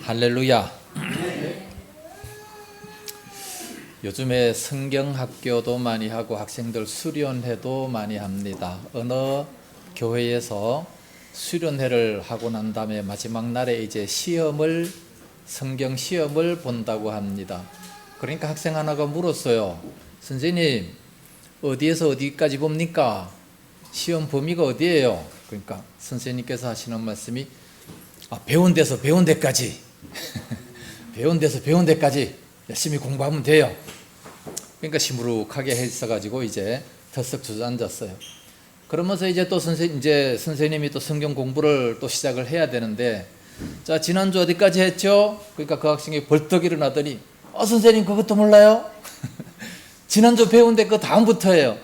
할렐루야. 요즘에 성경학교도 많이 하고 학생들 수련회도 많이 합니다. 어느 교회에서 수련회를 하고 난 다음에 마지막 날에 이제 성경 시험을 본다고 합니다. 그러니까 학생 하나가 물었어요. 선생님, 어디에서 어디까지 봅니까? 시험 범위가 어디예요? 그러니까 선생님께서 하시는 말씀이 배운 데서 배운 데까지 배운 데서 배운 데까지 열심히 공부하면 돼요. 그러니까 시무룩하게 했어가지고 이제 덜썩 주저앉았어요. 그러면서 이제 또 선생님이 또 성경 공부를 또 시작을 해야 되는데, 자, 지난주 어디까지 했죠? 그러니까 그 학생이 벌떡 일어나더니, 선생님 그것도 몰라요? 지난주 배운데 그 다음부터예요.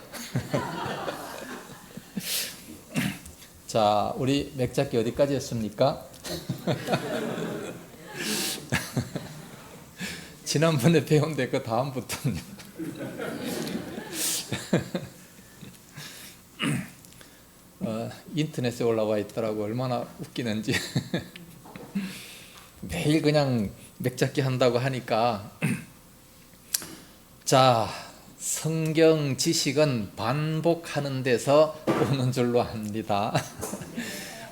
자, 우리 맥잡기 어디까지 했습니까? 지난번에 배운데 그 다음부터는 인터넷에 올라와 있더라고. 얼마나 웃기는지. 매일 그냥 맥잡기 한다고 하니까 자, 성경 지식은 반복하는 데서 오는 줄로 압니다.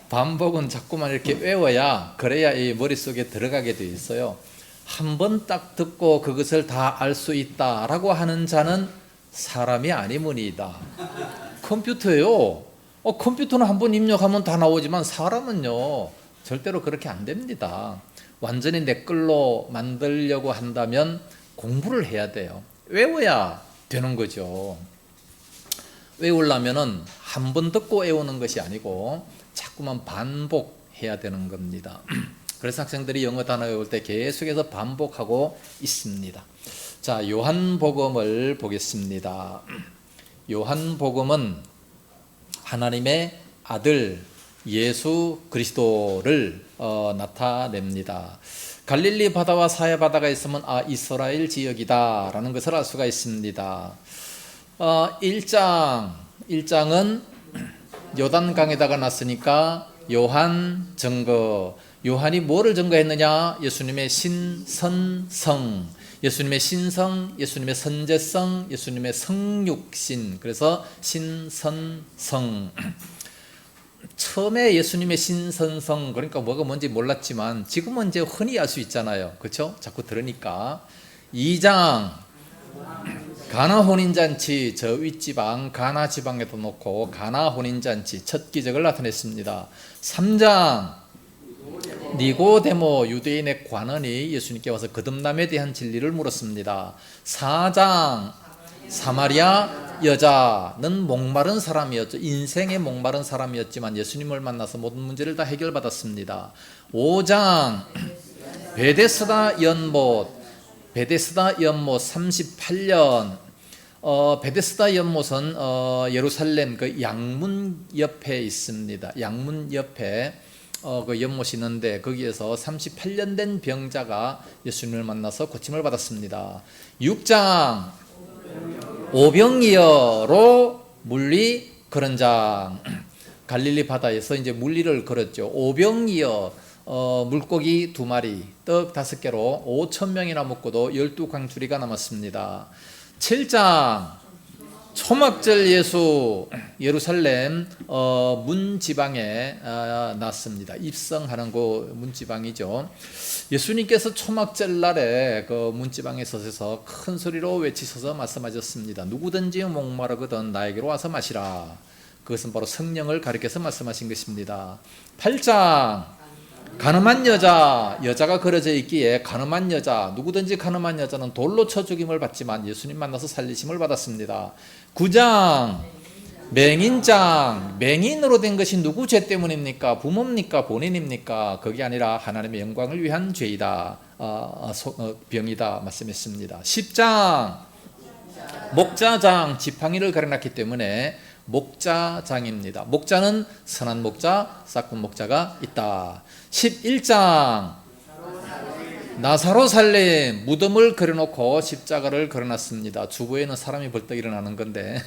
반복은 자꾸만 이렇게 외워야, 그래야 이 머릿속에 들어가게 돼 있어요. 한 번 딱 듣고 그것을 다 알 수 있다라고 하는 자는 사람이 아니므이다. 컴퓨터요. 컴퓨터는 한 번 입력하면 다 나오지만 사람은요, 절대로 그렇게 안 됩니다. 완전히 내 걸로 만들려고 한다면 공부를 해야 돼요. 외워야 되는 거죠. 외우려면은 한 번 듣고 외우는 것이 아니고 자꾸만 반복해야 되는 겁니다. 그래서 학생들이 영어 단어 외울 때 계속해서 반복하고 있습니다. 자, 요한복음을 보겠습니다. 요한복음은 하나님의 아들 예수 그리스도를 나타냅니다. 갈릴리 바다와 사해 바다가 있으면 이스라엘 지역이다 라는 것을 알 수가 있습니다. 1장은 요단강에다가 났으니까 요한 증거. 요한이 뭐를 증거했느냐? 예수님의 신선성, 예수님의 신성, 예수님의 선제성, 예수님의 성육신. 그래서 신선성. 처음에 예수님의 신선성, 그러니까 뭐가 뭔지 몰랐지만 지금은 이제 흔히 알 수 있잖아요. 그렇죠? 자꾸 들으니까. 2장 가나 혼인잔치, 저 윗지방 가나 지방에도 놓고 가나 혼인잔치 첫 기적을 나타냈습니다. 3장 니고데모 유대인의 관원이 예수님께 와서 거듭남에 대한 진리를 물었습니다. 4장 사마리아 여자는 목마른 사람이었죠. 인생의 목마른 사람이었지만 예수님을 만나서 모든 문제를 다 해결받았습니다. 5장 베데스다 연못 38년. 베데스다 연못은 예루살렘 그 양문 옆에 있습니다. 양문 옆에 그 연못이 있는데 거기에서 38년 된 병자가 예수님을 만나서 고침을 받았습니다. 6장 오병이어로 물리 그런 장. 갈릴리 바다에서 이제 물리를 걸었죠. 오병이어, 물고기 2마리, 떡 5개로 5,000명이나 먹고도 12광주리가 남았습니다. 7장 초막절 예수 예루살렘 문지방에 났습니다. 입성하는 그 문지방이죠. 예수님께서 초막절 날에 그 문지방에 서서 큰 소리로 외치셔서 말씀하셨습니다. 누구든지 목마르거든 나에게로 와서 마시라. 그것은 바로 성령을 가리켜서 말씀하신 것입니다. 8장 가늠한 여자가 걸어져 있기에 가늠한 여자, 누구든지 가늠한 여자는 돌로 쳐 죽임을 받지만 예수님 만나서 살리심을 받았습니다. 9장 맹인장, 맹인으로 된 것이 누구 죄 때문입니까? 부모입니까? 본인입니까? 그게 아니라 하나님의 영광을 위한 죄이다, 병이다 말씀했습니다. 10장 목자장, 지팡이를 가려놨기 때문에 목자장입니다. 목자는 선한 목자, 싹군 목자가 있다. 11장 나사로 살림, 무덤을 그려놓고 십자가를 걸어놨습니다. 주부에는 사람이 벌떡 일어나는 건데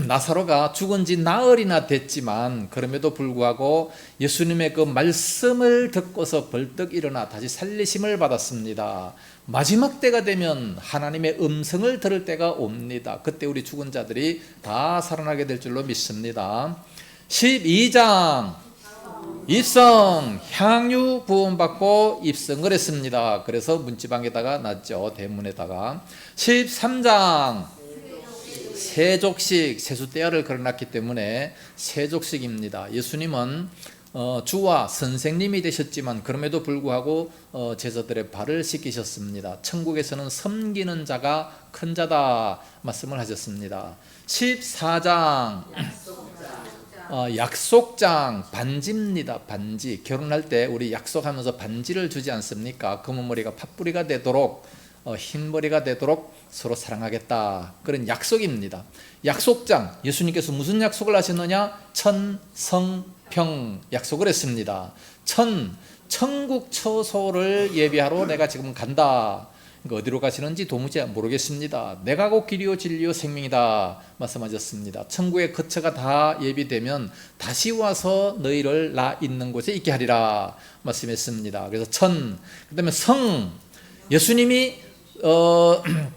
나사로가 죽은 지 나흘이나 됐지만 그럼에도 불구하고 예수님의 그 말씀을 듣고서 벌떡 일어나 다시 살리심을 받았습니다. 마지막 때가 되면 하나님의 음성을 들을 때가 옵니다. 그때 우리 죽은 자들이 다 살아나게 될 줄로 믿습니다. 12장 입성, 향유 구원받고 입성을 했습니다. 그래서 문지방에다가 놨죠. 대문에다가. 13장 세족식, 세수대야를 걸어놨기 때문에 세족식입니다. 예수님은 주와 선생님이 되셨지만 그럼에도 불구하고 제자들의 발을 씻기셨습니다. 천국에서는 섬기는 자가 큰 자다 말씀을 하셨습니다. 14장 약속장, 반지입니다. 반지. 결혼할 때 우리 약속하면서 반지를 주지 않습니까? 검은 머리가 팥뿌리가 되도록 흰 머리가 되도록 서로 사랑하겠다. 그런 약속입니다. 약속장. 예수님께서 무슨 약속을 하셨느냐? 천성평 약속을 했습니다. 천국 처소를 예비하러 내가 지금 간다. 어디로 가시는지 도무지 모르겠습니다. 내가 곧 길이요 진리요 생명이다 말씀하셨습니다. 천국의 거처가 다 예비되면 다시 와서 너희를 나 있는 곳에 있게 하리라 말씀했습니다. 그래서 그다음에 성, 예수님이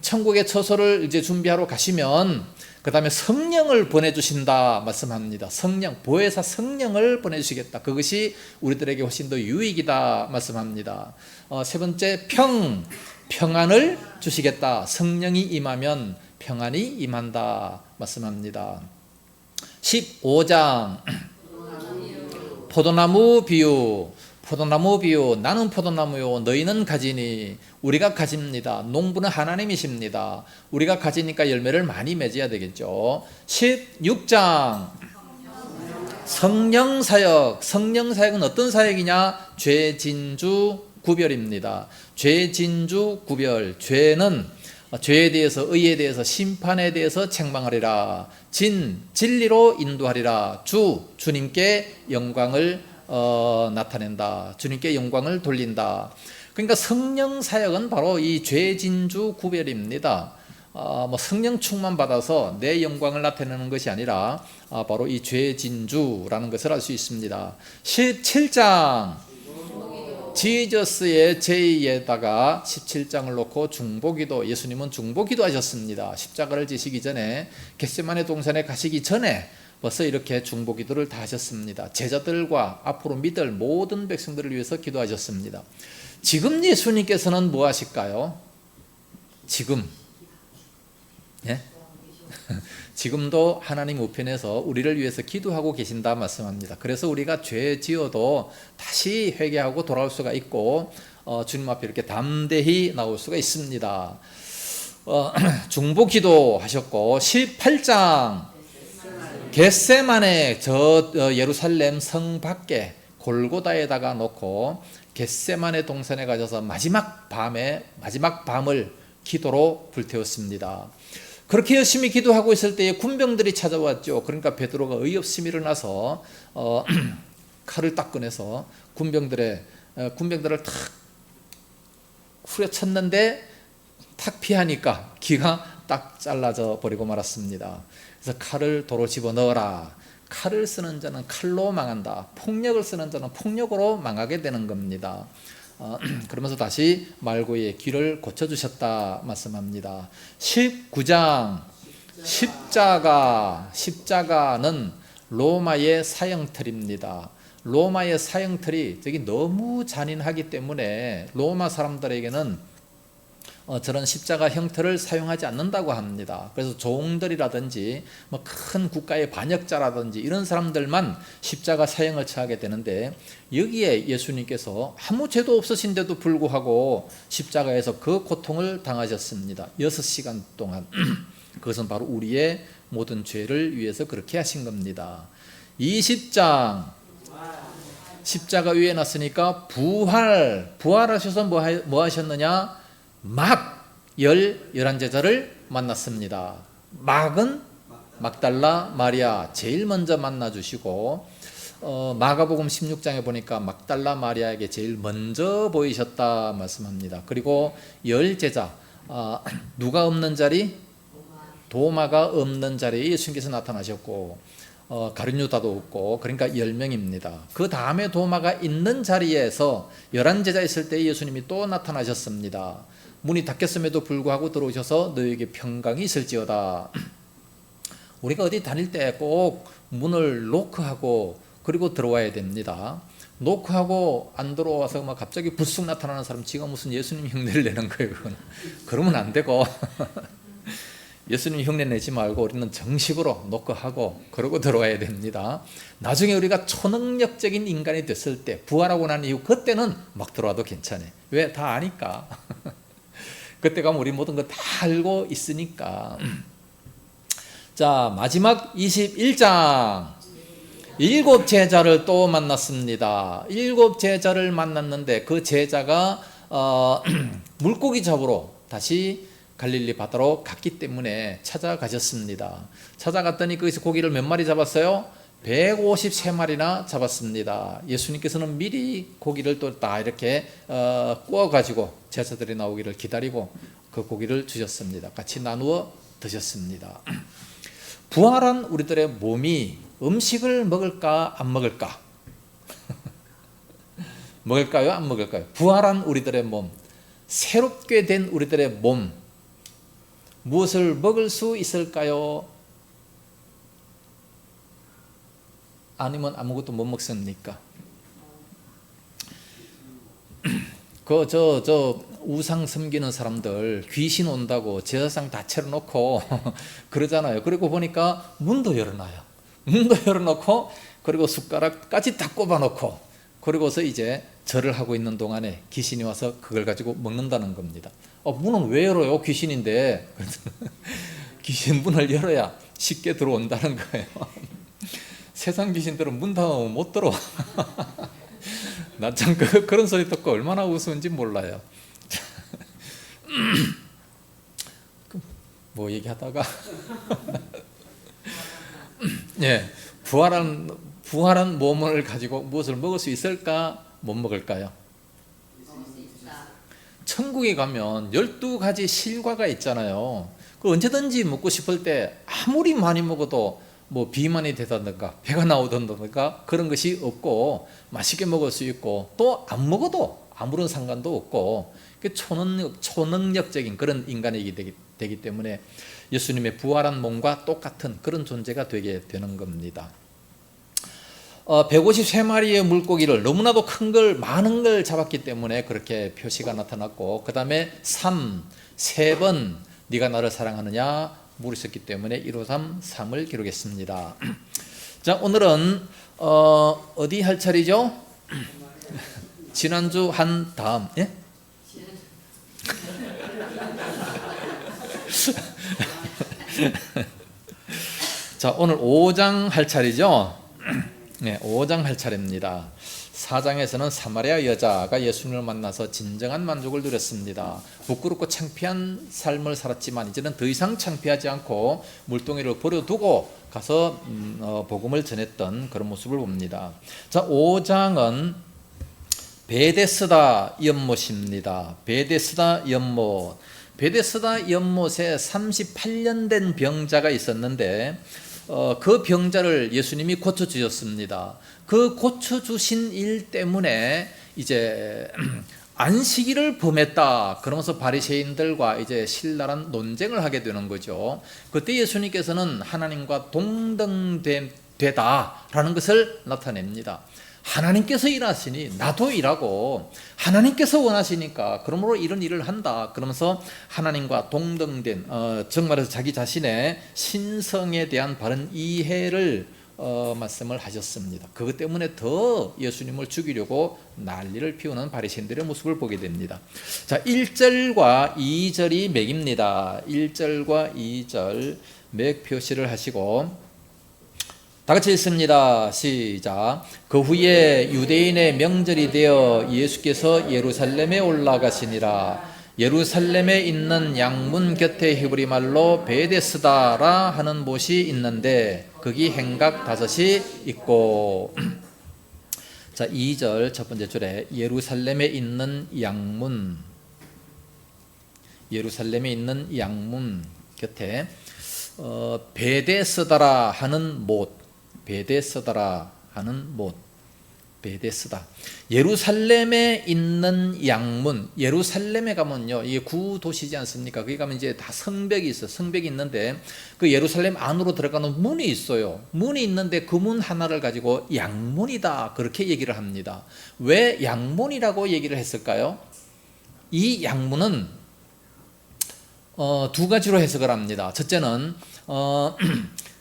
천국의 처소를 이제 준비하러 가시면 그 다음에 성령을 보내주신다 말씀합니다. 성령, 보혜사 성령을 보내주시겠다. 그것이 우리들에게 훨씬 더 유익이다 말씀합니다. 세 번째, 평안을 주시겠다. 성령이 임하면 평안이 임한다 말씀합니다. 15장 포도나무 비유. 나는 포도나무요 너희는 가지니. 우리가 가집니다. 농부는 하나님이십니다. 우리가 가지니까 열매를 많이 맺어야 되겠죠. 16장 성령사역. 성령사역은 어떤 사역이냐? 죄진주 구별입니다. 죄진주 구별. 죄는 죄에 대해서, 의에 대해서, 심판에 대해서 책망하리라. 진리로 인도하리라. 주님께 영광을 나타낸다. 주님께 영광을 돌린다. 그러니까 성령 사역은 바로 이 죄진주 구별입니다. 성령 충만 받아서 내 영광을 나타내는 것이 아니라 바로 이 죄진주라는 것을 알 수 있습니다. 17장 지저스의 제의에다가 17장을 놓고 중보기도. 예수님은 중보기도 하셨습니다. 십자가를 지시기 전에, 겟세마네 동산에 가시기 전에 벌써 이렇게 중보기도를 다 하셨습니다. 제자들과 앞으로 믿을 모든 백성들을 위해서 기도하셨습니다. 지금 예수님께서는 뭐 하실까요? 지금 예? 지금도 하나님 우편에서 우리를 위해서 기도하고 계신다 말씀합니다. 그래서 우리가 죄 지어도 다시 회개하고 돌아올 수가 있고 주님 앞에 이렇게 담대히 나올 수가 있습니다. 중보기도 하셨고 18장 겟세마네 예루살렘 성 밖에 골고다에다가 놓고 겟세마네 동산에 가셔서 마지막 밤을 기도로 불태웠습니다. 그렇게 열심히 기도하고 있을 때에 군병들이 찾아왔죠. 그러니까 베드로가 어이없이 일어나서 칼을 딱 꺼내서 군병들을 탁 후려쳤는데 탁 피하니까 기가 딱 잘라져 버리고 말았습니다. 그래서 칼을 도로 집어넣어라. 칼을 쓰는 자는 칼로 망한다. 폭력을 쓰는 자는 폭력으로 망하게 되는 겁니다. 그러면서 다시 말고의 귀를 고쳐주셨다 말씀합니다. 19장 십자가는 로마의 사형틀입니다. 로마의 사형틀이 저기 너무 잔인하기 때문에 로마 사람들에게는 저런 십자가 형태를 사용하지 않는다고 합니다. 그래서 종들이라든지 큰 국가의 반역자라든지 이런 사람들만 십자가 사형을 처하게 되는데, 여기에 예수님께서 아무 죄도 없으신데도 불구하고 십자가에서 그 고통을 당하셨습니다. 6시간 동안. 그것은 바로 우리의 모든 죄를 위해서 그렇게 하신 겁니다. 20장 십자가 위에 놨으니까 부활하셔서 뭐 하셨느냐? 막 11제자를 만났습니다. 막은 막달라 마리아 제일 먼저 만나주시고, 마가복음 16장에 보니까 막달라 마리아에게 제일 먼저 보이셨다 말씀합니다. 그리고 10제자, 누가 없는 자리? 도마가 없는 자리에 예수님께서 나타나셨고 가룟 유다도 없고, 그러니까 10명입니다. 그 다음에 도마가 있는 자리에서 11제자 있을 때 예수님이 또 나타나셨습니다. 문이 닫혔음에도 불구하고 들어오셔서 너희에게 평강이 있을지어다. 우리가 어디 다닐 때 꼭 문을 노크하고 그리고 들어와야 됩니다. 노크하고 안 들어와서 막 갑자기 불쑥 나타나는 사람, 지가 무슨 예수님 흉내를 내는 거예요. 그러면 안 되고 예수님 흉내 내지 말고 우리는 정식으로 노크하고 그러고 들어와야 됩니다. 나중에 우리가 초능력적인 인간이 됐을 때, 부활하고 난 이후, 그때는 막 들어와도 괜찮아요. 왜? 다 아니까. 그때 가면 우리 모든 거 다 알고 있으니까. 자, 마지막 21장. 7 제자를 또 만났습니다. 7 제자를 만났는데 그 제자가 물고기 잡으러 다시 갈릴리 바다로 갔기 때문에 찾아가셨습니다. 찾아갔더니 거기서 고기를 몇 마리 잡았어요? 153마리나 잡았습니다. 예수님께서는 미리 고기를 또 다 이렇게 구워가지고 제자들이 나오기를 기다리고 그 고기를 주셨습니다. 같이 나누어 드셨습니다. 부활한 우리들의 몸이 음식을 먹을까 안 먹을까? 먹을까요 안 먹을까요? 부활한 우리들의 몸, 새롭게 된 우리들의 몸, 무엇을 먹을 수 있을까요? 아니면 아무것도 못 먹습니까? 우상 섬기는 사람들 귀신 온다고 제사상 다 차려놓고 그러잖아요. 그리고 보니까 문도 열어놔요. 문도 열어놓고 그리고 숟가락까지 다 꼽아놓고 그리고서 이제 절을 하고 있는 동안에 귀신이 와서 그걸 가지고 먹는다는 겁니다. 문은 왜 열어요? 귀신인데. 귀신 문을 열어야 쉽게 들어온다는 거예요. 세상 귀신들은 문 닫으면 못 들어와. 나 참 그런 소리 듣고 얼마나 우스운지 몰라요. 뭐 얘기하다가 예, 부활한 몸을 가지고 무엇을 먹을 수 있을까? 못 먹을까요? 천국에 가면 12가지 실과가 있잖아요. 그 언제든지 먹고 싶을 때 아무리 많이 먹어도 뭐 비만이 되다든가 배가 나오든가 그런 것이 없고 맛있게 먹을 수 있고 또 안 먹어도 아무런 상관도 없고 초능력적인 그런 인간이 되기 때문에 예수님의 부활한 몸과 똑같은 그런 존재가 되게 되는 겁니다. 153마리의 물고기를 너무나도 많은 걸 잡았기 때문에 그렇게 표시가 나타났고, 그 다음에 3번 네가 나를 사랑하느냐 물으셨기 때문에 153, 3을 기록했습니다. 자, 오늘은 어디 할 차례죠? 지난주 한 다음, 예? 자, 오늘 5장 할 차례죠? 네, 5장 할 차례입니다. 4장에서는 사마리아 여자가 예수님을 만나서 진정한 만족을 누렸습니다. 부끄럽고 창피한 삶을 살았지만 이제는 더 이상 창피하지 않고 물동이를 버려두고 가서 복음을 전했던 그런 모습을 봅니다. 자, 5장은 베데스다 연못입니다. 베데스다 연못. 베데스다 연못에 38년 된 병자가 있었는데 그 병자를 예수님이 고쳐주셨습니다. 그 고쳐주신 일 때문에 이제 안식일을 범했다 그러면서 바리새인들과 이제 신랄한 논쟁을 하게 되는 거죠. 그때 예수님께서는 하나님과 동등되다라는 것을 나타냅니다. 하나님께서 일하시니 나도 일하고 하나님께서 원하시니까 그러므로 이런 일을 한다 그러면서 하나님과 동등된 정말로 자기 자신의 신성에 대한 바른 이해를 말씀을 하셨습니다. 그것 때문에 더 예수님을 죽이려고 난리를 피우는 바리새인들의 모습을 보게 됩니다. 자, 1절과 2절이 맥입니다. 1절과 2절 맥 표시를 하시고 다 같이 읽습니다. 시작. 그 후에 유대인의 명절이 되어 예수께서 예루살렘에 올라가시니라. 예루살렘에 있는 양문 곁에 히브리 말로 베데스다라 하는 곳이 있는데 거기 행각 5이 있고. 자, 2절 첫 번째 줄에 예루살렘에 있는 양문, 예루살렘에 있는 양문 곁에 베데스다라 하는 못, 베데스다라 하는 못, 베데스다. 예루살렘에 있는 양문, 예루살렘에 가면요, 이게 구도시지 않습니까? 거기 가면 이제 다 성벽이 있어요. 성벽이 있는데 그 예루살렘 안으로 들어가는 문이 있어요. 문이 있는데 그 문 하나를 가지고 양문이다, 그렇게 얘기를 합니다. 왜 양문이라고 얘기를 했을까요? 이 양문은 두 가지로 해석을 합니다. 첫째는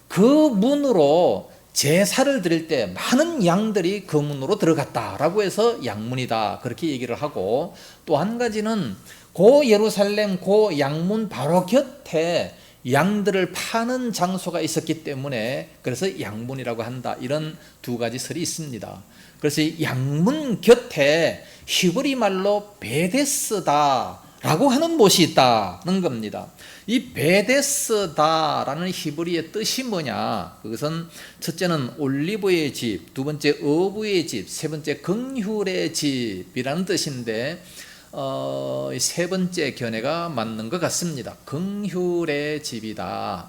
그 문으로 제사를 드릴 때 많은 양들이 그 문으로 들어갔다라고 해서 양문이다, 그렇게 얘기를 하고, 또 한 가지는 고 예루살렘 고 양문 바로 곁에 양들을 파는 장소가 있었기 때문에 그래서 양문이라고 한다, 이런 두 가지 설이 있습니다. 그래서 이 양문 곁에 히브리 말로 베데스다라고 하는 못이 있다는 겁니다. 이 베데스다라는 히브리의 뜻이 뭐냐? 그것은 첫째는 올리브의 집, 두 번째 어부의 집, 세 번째 긍휼의 집이라는 뜻인데 세 번째 견해가 맞는 것 같습니다. 긍휼의 집이다.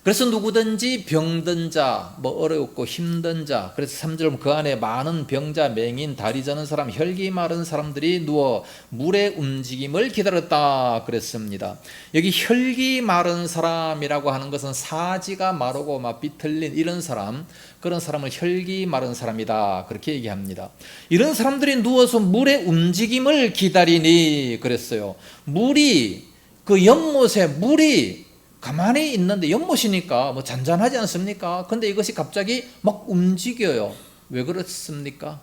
그래서 누구든지 병든 자, 어렵고 힘든 자, 그래서 3절 그 안에 많은 병자, 맹인, 다리 저는 사람, 혈기 마른 사람들이 누워 물의 움직임을 기다렸다 그랬습니다. 여기 혈기 마른 사람이라고 하는 것은 사지가 마르고 막 비틀린 이런 사람, 그런 사람을 혈기 마른 사람이다, 그렇게 얘기합니다. 이런 사람들이 누워서 물의 움직임을 기다리니 그랬어요. 물이, 그 연못에 물이 가만히 있는데 연못이니까 뭐 잔잔하지 않습니까? 근데 이것이 갑자기 막 움직여요. 왜 그렇습니까?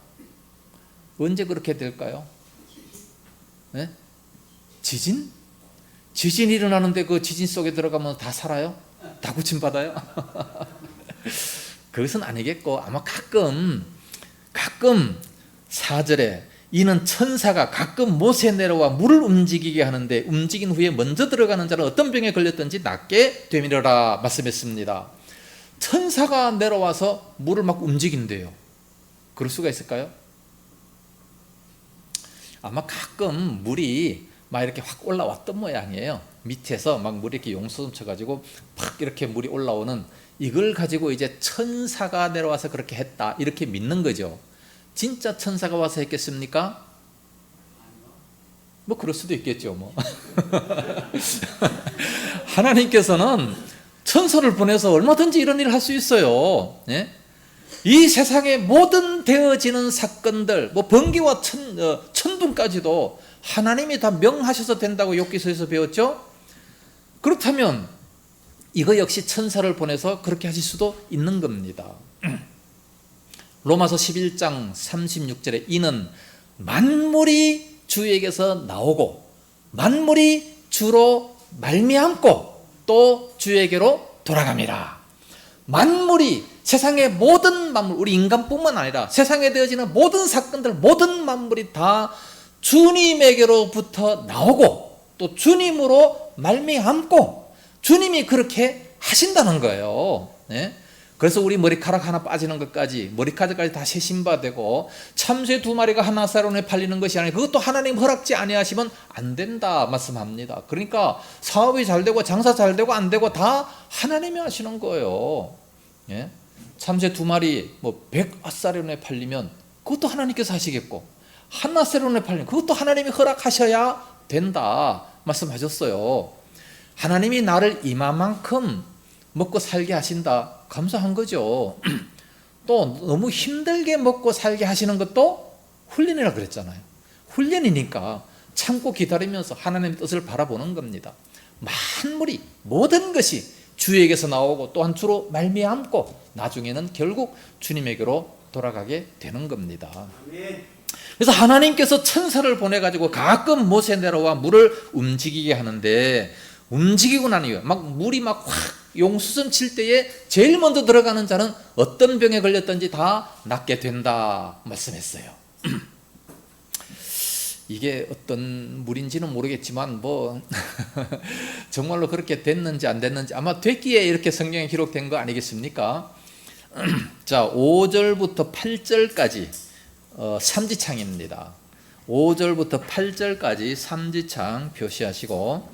언제 그렇게 될까요? 네? 지진? 지진이 일어나는데 그 지진 속에 들어가면 다 살아요? 다 고침받아요? 그것은 아니겠고, 아마 가끔 4절에 이는 천사가 가끔 못에 내려와 물을 움직이게 하는데 움직인 후에 먼저 들어가는 자는 어떤 병에 걸렸든지 낫게 되미려라 말씀했습니다. 천사가 내려와서 물을 막 움직인대요. 그럴 수가 있을까요? 아마 가끔 물이 막 이렇게 확 올라왔던 모양이에요. 밑에서 막 물이 이렇게 용수름 쳐가지고 팍 이렇게 물이 올라오는, 이걸 가지고 이제 천사가 내려와서 그렇게 했다, 이렇게 믿는 거죠. 진짜 천사가 와서 했겠습니까? 뭐 그럴 수도 있겠죠. 뭐 하나님께서는 천사를 보내서 얼마든지 이런 일을 할 수 있어요. 예? 이 세상에 모든 되어지는 사건들, 뭐 번개와 천둥까지도 하나님이 다 명하셔서 된다고 욥기서에서 배웠죠. 그렇다면 이거 역시 천사를 보내서 그렇게 하실 수도 있는 겁니다. 로마서 11장 36절에 이는 만물이 주에게서 나오고 만물이 주로 말미암고 또 주에게로 돌아갑니다. 만물이, 세상의 모든 만물, 우리 인간뿐만 아니라 세상에 되어지는 모든 사건들, 모든 만물이 다 주님에게로부터 나오고 또 주님으로 말미암고 주님이 그렇게 하신다는 거예요. 네? 그래서 우리 머리카락 하나 빠지는 것까지, 머리카락까지 다 세신바되고 참새 2마리가 하나사론에 팔리는 것이 아니라 그것도 하나님 허락지 아니하시면 안 된다 말씀합니다. 그러니까 사업이 잘 되고 장사 잘 되고 안 되고 다 하나님이 하시는 거예요. 예? 참새 2마리 뭐 100아사론에 팔리면 그것도 하나님께서 하시겠고, 하나사론에 팔리면 그것도 하나님이 허락하셔야 된다 말씀하셨어요. 하나님이 나를 이만큼 먹고 살게 하신다, 감사한 거죠. 또 너무 힘들게 먹고 살게 하시는 것도 훈련이라 그랬잖아요. 훈련이니까 참고 기다리면서 하나님의 뜻을 바라보는 겁니다. 만물이, 모든 것이 주에게서 나오고 또한 주로 말미암고 나중에는 결국 주님에게로 돌아가게 되는 겁니다. 그래서 하나님께서 천사를 보내가지고 가끔 못에 내려와 물을 움직이게 하는데, 움직이고 난 이후에 막 물이 막 확 용수선 칠 때에 제일 먼저 들어가는 자는 어떤 병에 걸렸든지 다 낫게 된다 말씀했어요. 이게 어떤 물인지는 모르겠지만 뭐 정말로 그렇게 됐는지 안 됐는지, 아마 됐기에 이렇게 성경에 기록된 거 아니겠습니까? 자, 5절부터 8절까지 삼지창입니다. 5절부터 8절까지 삼지창 표시하시고,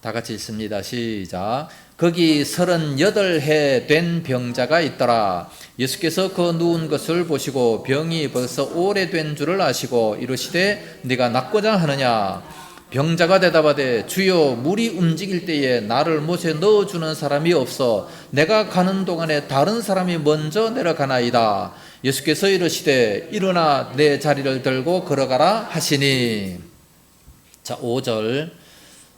다 같이 읽습니다. 시작. 거기 38해 된 병자가 있더라. 예수께서 그 누운 것을 보시고 병이 벌써 오래된 줄을 아시고 이르시되 네가 낫고자 하느냐. 병자가 대답하되 주여 물이 움직일 때에 나를 못에 넣어주는 사람이 없어 내가 가는 동안에 다른 사람이 먼저 내려가나이다. 예수께서 이르시되 일어나 내 자리를 들고 걸어가라 하시니. 자, 5절.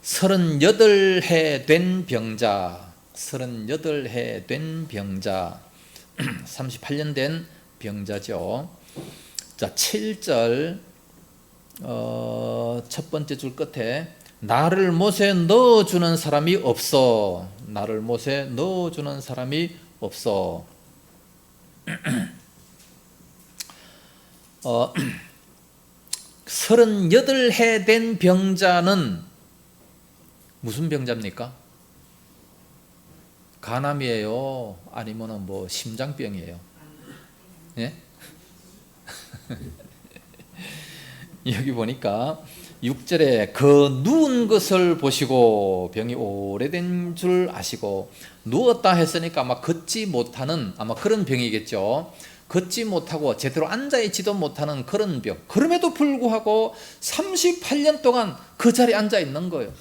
38해 된 병자, 38해 된 병자, 38년 된 병자죠. 자, 7절 첫 번째 줄 끝에 나를 못에 넣어주는 사람이 없어. 나를 못에 넣어주는 사람이 없어. 38해 된 병자는 무슨 병자입니까? 간암이에요? 아니면 뭐 심장병이에요? 예? 여기 보니까 6절에 그 누운 것을 보시고 병이 오래된 줄 아시고, 누웠다 했으니까 아마 걷지 못하는 아마 그런 병이겠죠. 걷지 못하고 제대로 앉아있지도 못하는 그런 병. 그럼에도 불구하고 38년 동안 그 자리에 앉아 있는 거예요.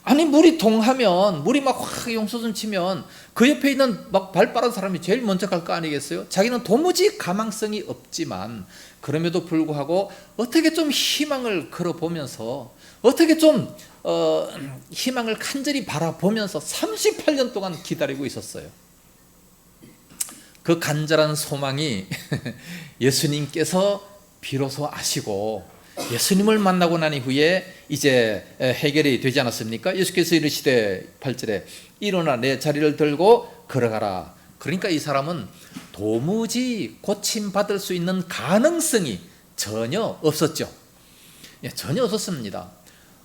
아니, 물이 동하면, 물이 막 확 용솟음 치면 그 옆에 있는 막 발 빠른 사람이 제일 먼저 갈 거 아니겠어요? 자기는 도무지 가망성이 없지만 그럼에도 불구하고 어떻게 좀 희망을 걸어보면서, 어떻게 좀 희망을 간절히 바라보면서 38년 동안 기다리고 있었어요. 그 간절한 소망이 예수님께서 비로소 아시고 예수님을 만나고 난 이후에 이제 해결이 되지 않았습니까? 예수께서 이르시되 8절에 일어나 내 자리를 들고 걸어가라. 그러니까 이 사람은 도무지 고침받을 수 있는 가능성이 전혀 없었죠. 예, 전혀 없었습니다.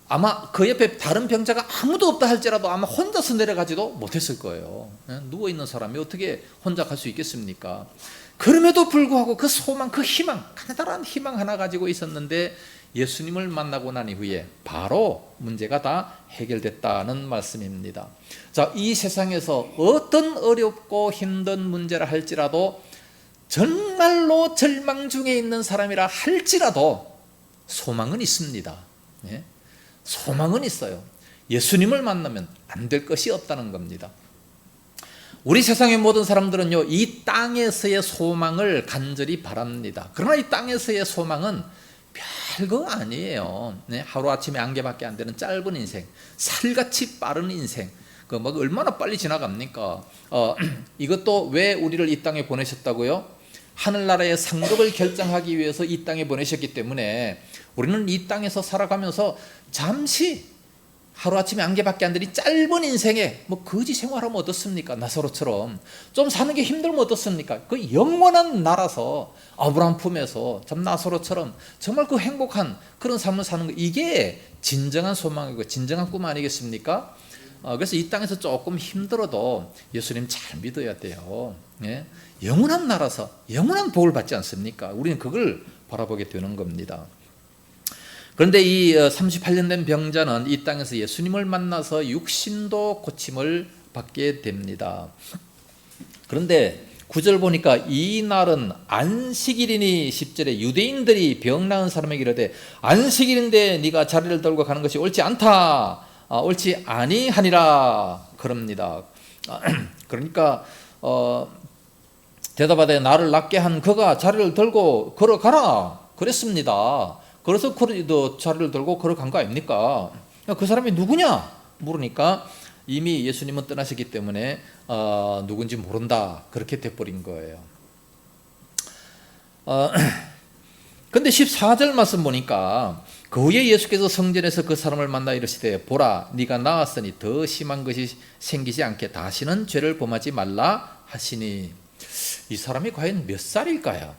아마 그 옆에 다른 병자가 아무도 없다 할지라도 아마 혼자서 내려가지도 못했을 거예요. 누워있는 사람이 어떻게 혼자 갈 수 있겠습니까? 그럼에도 불구하고 그 소망, 그 희망, 가느다란 희망 하나 가지고 있었는데 예수님을 만나고 난 이후에 바로 문제가 다 해결됐다는 말씀입니다. 자, 이 세상에서 어떤 어렵고 힘든 문제를 할지라도, 정말로 절망 중에 있는 사람이라 할지라도 소망은 있습니다. 예? 소망은 있어요. 예수님을 만나면 안 될 것이 없다는 겁니다. 우리 세상의 모든 사람들은요, 이 땅에서의 소망을 간절히 바랍니다. 그러나 이 땅에서의 소망은 별거 아니에요. 네? 하루아침에 안개밖에 안 되는 짧은 인생, 살같이 빠른 인생, 그 뭐 얼마나 빨리 지나갑니까? 이것도 왜 우리를 이 땅에 보내셨다고요? 하늘나라의 상급을 결정하기 위해서 이 땅에 보내셨기 때문에 우리는 이 땅에서 살아가면서 잠시 하루아침에 안개밖에 안 되니 짧은 인생에 뭐 거지 생활하면 어떻습니까? 나사로처럼 좀 사는 게 힘들면 어떻습니까? 그 영원한 나라서 아브라함 품에서 참 나사로처럼 정말 그 행복한 그런 삶을 사는 거, 이게 진정한 소망이고 진정한 꿈 아니겠습니까? 그래서 이 땅에서 조금 힘들어도 예수님 잘 믿어야 돼요. 예? 영원한 나라서 영원한 복을 받지 않습니까? 우리는 그걸 바라보게 되는 겁니다. 그런데 이 38년 된 병자는 이 땅에서 예수님을 만나서 육신도 고침을 받게 됩니다. 그런데 9절 보니까 이 날은 안식일이니 10절에 유대인들이 병 나은 사람에게 이르되 안식일인데 네가 자리를 들고 가는 것이 옳지 않다, 옳지 아니하니라 그럽니다. 그러니까 대답하되 나를 낫게 한 그가 자리를 들고 걸어가라 그랬습니다. 그래서 자리를 들고 걸어간 거 아닙니까? 그 사람이 누구냐 물으니까 이미 예수님은 떠나셨기 때문에 누군지 모른다, 그렇게 돼버린 거예요. 근데 14절 말씀 보니까 그 후에 예수께서 성전에서 그 사람을 만나 이르시되 보라 네가 나았으니 더 심한 것이 생기지 않게 다시는 죄를 범하지 말라 하시니. 이 사람이 과연 몇 살일까요?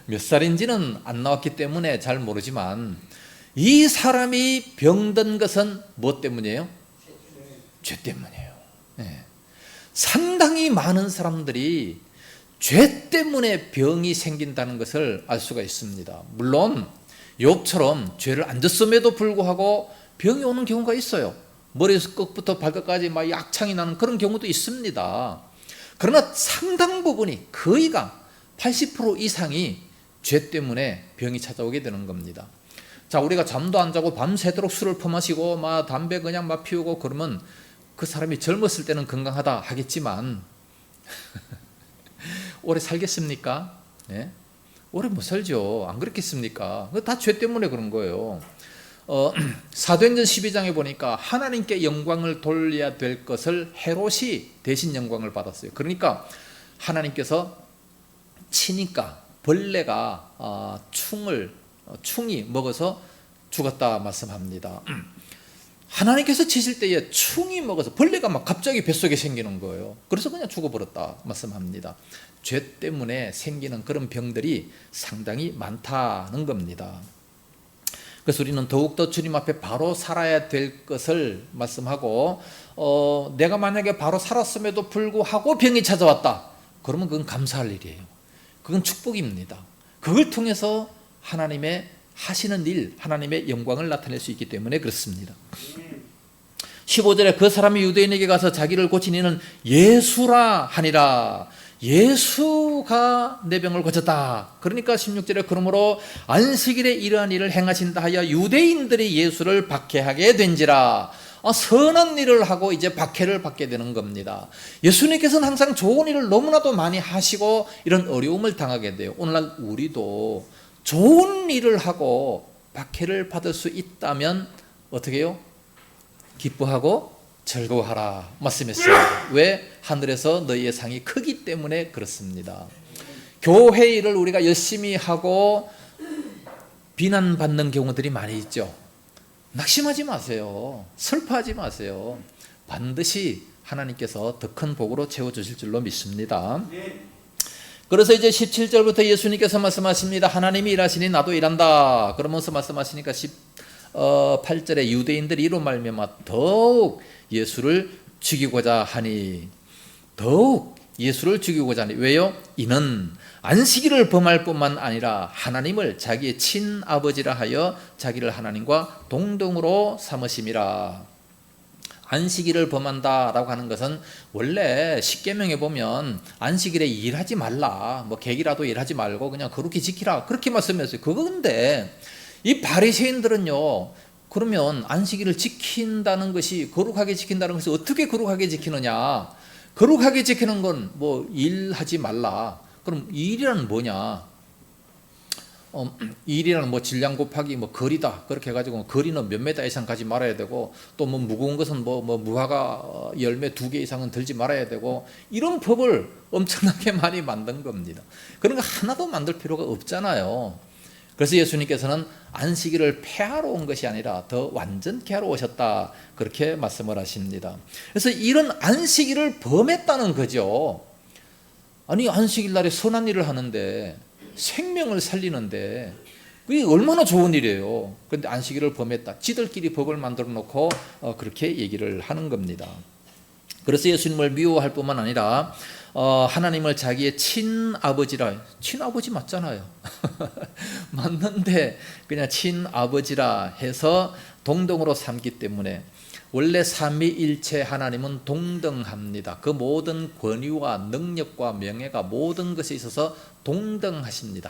몇 살인지는 안 나왔기 때문에 잘 모르지만 이 사람이 병든 것은 무엇 때문이에요? 죄 때문이에요. 네. 상당히 많은 사람들이 죄 때문에 병이 생긴다는 것을 알 수가 있습니다. 물론 욥처럼 죄를 안 졌음에도 불구하고 병이 오는 경우가 있어요. 머리에서 끝부터 발끝까지 막 약창이 나는 그런 경우도 있습니다. 그러나 상당 부분이 거의가 80% 이상이 죄 때문에 병이 찾아오게 되는 겁니다. 자, 우리가 잠도 안 자고 밤새도록 술을 퍼마시고 막 담배 그냥 막 피우고 그러면 그 사람이 젊었을 때는 건강하다 하겠지만 오래 살겠습니까? 예? 오래 못 살죠. 안 그렇겠습니까? 다 죄 때문에 그런 거예요. 사도행전 12장에 보니까 하나님께 영광을 돌려야 될 것을 헤롯이 대신 영광을 받았어요. 그러니까 하나님께서 치니까 벌레가 충이 먹어서 죽었다 말씀합니다. 하나님께서 치실 때에 충이 먹어서 벌레가 막 갑자기 뱃속에 생기는 거예요. 그래서 그냥 죽어버렸다 말씀합니다. 죄 때문에 생기는 그런 병들이 상당히 많다는 겁니다. 그래서 우리는 더욱더 주님 앞에 바로 살아야 될 것을 말씀하고, 내가 만약에 바로 살았음에도 불구하고 병이 찾아왔다, 그러면 그건 감사할 일이에요. 그건 축복입니다. 그걸 통해서 하나님의 하시는 일, 하나님의 영광을 나타낼 수 있기 때문에 그렇습니다. 15절에 그 사람이 유대인에게 가서 자기를 고친 이는 예수라 하니라. 예수가 내 병을 고쳤다. 그러니까 16절에 그러므로 안식일에 이러한 일을 행하신다 하여 유대인들이 예수를 박해하게 된지라. 선한 일을 하고 이제 박해를 받게 되는 겁니다. 예수님께서는 항상 좋은 일을 너무나도 많이 하시고 이런 어려움을 당하게 돼요. 오늘날 우리도 좋은 일을 하고 박해를 받을 수 있다면 어떻게 해요? 기뻐하고 즐거워하라 말씀했습니다. 왜? 하늘에서 너희의 상이 크기 때문에 그렇습니다. 교회 일을 우리가 열심히 하고 비난받는 경우들이 많이 있죠. 낙심하지 마세요. 슬퍼하지 마세요. 반드시 하나님께서 더 큰 복으로 채워주실 줄로 믿습니다. 그래서 이제 17절부터 예수님께서 말씀하십니다. 하나님이 일하시니 나도 일한다. 그러면서 말씀하시니까 18절에 유대인들이 이로 말미암아 더욱 예수를 죽이고자 하니, 더욱 예수를 죽이고자 하니. 왜요? 이는 안식일을 범할 뿐만 아니라 하나님을 자기의 친아버지라 하여 자기를 하나님과 동등으로 삼으심이라. 안식일을 범한다라고 하는 것은 원래 십계명에 보면 안식일에 일하지 말라, 뭐 객이라도 일하지 말고 그냥 거룩히 지키라, 그렇게 말씀했어요. 그건데 이 바리새인들은요, 그러면 안식일을 지킨다는 것이, 거룩하게 지킨다는 것이 어떻게 거룩하게 지키느냐? 거룩하게 지키는 건 뭐 일하지 말라. 그럼 일이란 뭐냐? 일이란 뭐 질량 곱하기 뭐 거리다, 그렇게 해가지고 거리는 몇 메다 이상 가지 말아야 되고, 또 뭐 무거운 것은 뭐 무화과 열매 2개 이상은 들지 말아야 되고, 이런 법을 엄청나게 많이 만든 겁니다. 그런 거 하나도 만들 필요가 없잖아요. 그래서 예수님께서는 안식일을 폐하러 온 것이 아니라 더 완전케 하러 오셨다, 그렇게 말씀을 하십니다. 그래서 이런 안식일을 범했다는 거죠. 아니, 안식일 날에 선한 일을 하는데, 생명을 살리는데 그게 얼마나 좋은 일이에요. 그런데 안식일을 범했다, 지들끼리 법을 만들어 놓고 그렇게 얘기를 하는 겁니다. 그래서 예수님을 미워할 뿐만 아니라 하나님을 자기의 친아버지라, 친아버지 맞잖아요. 맞는데 그냥 친아버지라 해서 동등으로 삼기 때문에, 원래 삼위일체 하나님은 동등합니다. 그 모든 권위와 능력과 명예가 모든 것에 있어서 동등하십니다.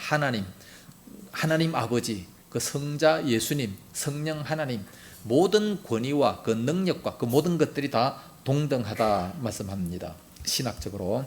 하나님 아버지, 그 성자 예수님, 성령 하나님, 모든 권위와 그 능력과 그 모든 것들이 다 동등하다 말씀합니다, 신학적으로.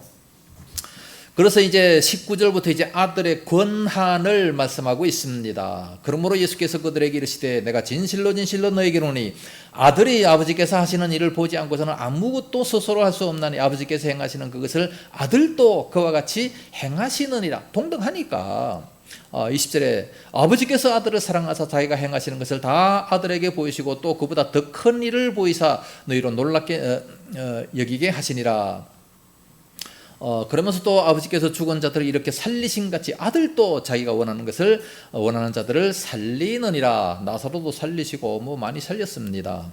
그래서 이제 19절부터 이제 아들의 권한을 말씀하고 있습니다. 그러므로 예수께서 그들에게 이르시되 내가 진실로 진실로 너에게 이르노니 아들이 아버지께서 하시는 일을 보지 않고서는 아무것도 스스로 할 수 없나니 아버지께서 행하시는 그것을 아들도 그와 같이 행하시느니라. 동등하니까. 20절에 아버지께서 아들을 사랑하사 자기가 행하시는 것을 다 아들에게 보이시고 또 그보다 더 큰 일을 보이사 너희로 놀랍게 여기게 하시니라. 그러면서 또 아버지께서 죽은 자들을 이렇게 살리신 같이 아들도 자기가 원하는 것을, 원하는 자들을 살리느니라. 나사로도 살리시고 뭐 많이 살렸습니다.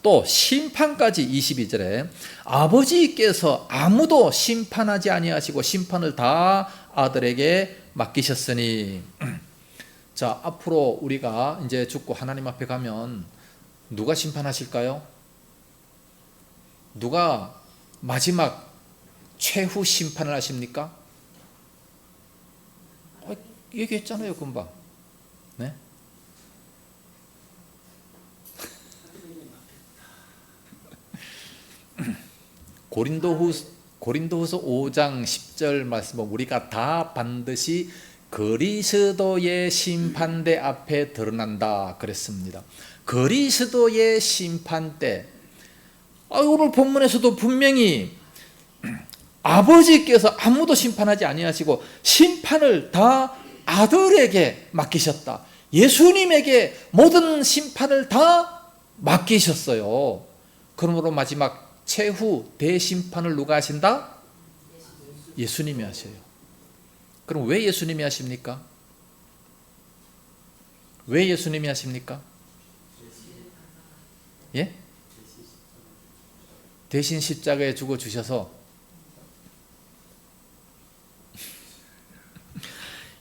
또 심판까지 22절에 아버지께서 아무도 심판하지 아니하시고 심판을 다 아들에게 맡기셨으니. 자, 앞으로 우리가 이제 죽고 하나님 앞에 가면 누가 심판하실까요? 누가 마지막 최후 심판을 하십니까? 얘기했잖아요, 금방. 네? 고린도후서 5장 10절 말씀은 우리가 다 반드시 그리스도의 심판대 앞에 드러난다 그랬습니다. 그리스도의 심판대. 오늘 본문에서도 분명히 아버지께서 아무도 심판하지 아니하시고 심판을 다 아들에게 맡기셨다. 예수님에게 모든 심판을 다 맡기셨어요. 그러므로 마지막 최후 대심판을 누가 하신다? 예수님이 하셔요. 그럼 왜 예수님이 하십니까? 왜 예수님이 하십니까? 예? 대신 십자가에 죽어 주셔서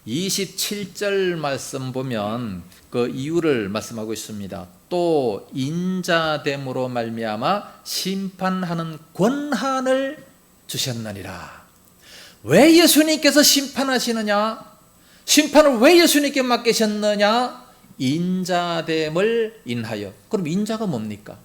27절 말씀 보면 그 이유를 말씀하고 있습니다. 또 인자됨으로 말미암아 심판하는 권한을 주셨느니라. 왜 예수님께서 심판하시느냐? 심판을 왜 예수님께 맡기셨느냐? 인자됨을 인하여. 그럼 인자가 뭡니까?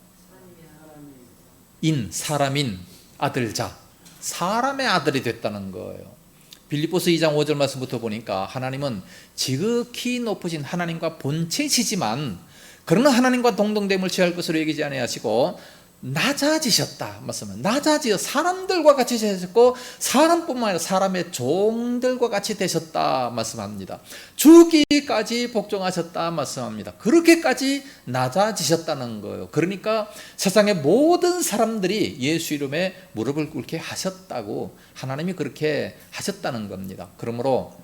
사람인 아들자, 사람의 아들이 됐다는 거예요. 빌립보서 2장 5절 말씀부터 보니까 하나님은 지극히 높으신 하나님과 본체시지만 그러나 하나님과 동등됨을 취할 것으로 여기지 아니하시고 낮아지셨다 말씀은 낮아지어 사람들과 같이 되셨고 사람뿐만 아니라 사람의 종들과 같이 되셨다 말씀합니다. 죽기까지 복종하셨다 말씀합니다. 그렇게까지 낮아지셨다는 거예요. 그러니까 세상의 모든 사람들이 예수 이름에 무릎을 꿇게 하셨다고 하나님이 그렇게 하셨다는 겁니다. 그러므로